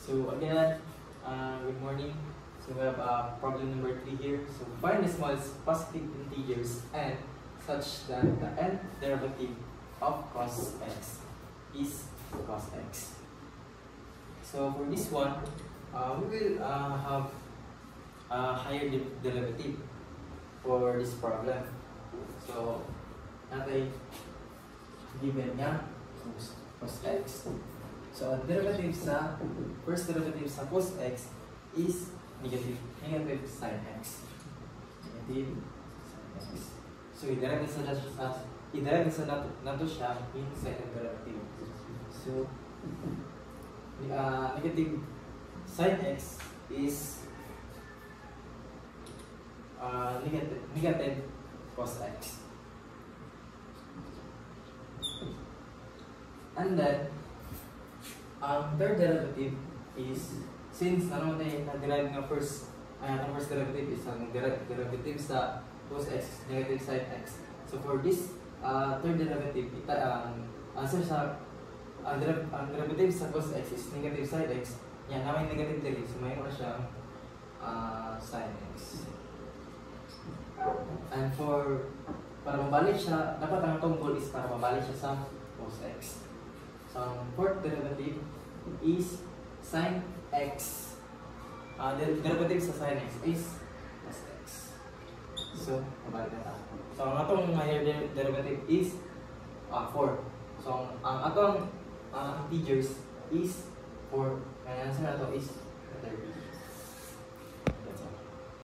So again, good morning. So we have problem number 3 here. So find the smallest positive integers n such that the nth derivative of cos x is cos x. So for this one, we will have a higher derivative for this problem. So natin given niya cos x. So ang derivative sa first derivative sa cos x is negative sin x. Negative sin x. So i-derive sa nato siya in second derivative. So negative sin x is negative cos x. And then ang third derivative is, since na-derive ng first derivative is ang derivative sa cos x, negative sin x. So for this third derivative, answer sa ang derivative sa cos x is negative sin x. Yan, na may negative diri, so mayroon na siyang sin x. And para mabalik siya, dapat ang atong goal is para mabalik siya sa cos x. So ang fourth derivative is sin x. The derivative sa sin x is cos x. So, mabalik na tayo. So ang atong higher derivative is 4. So ang atong integers is 4. Kaya ang answer na to is 30.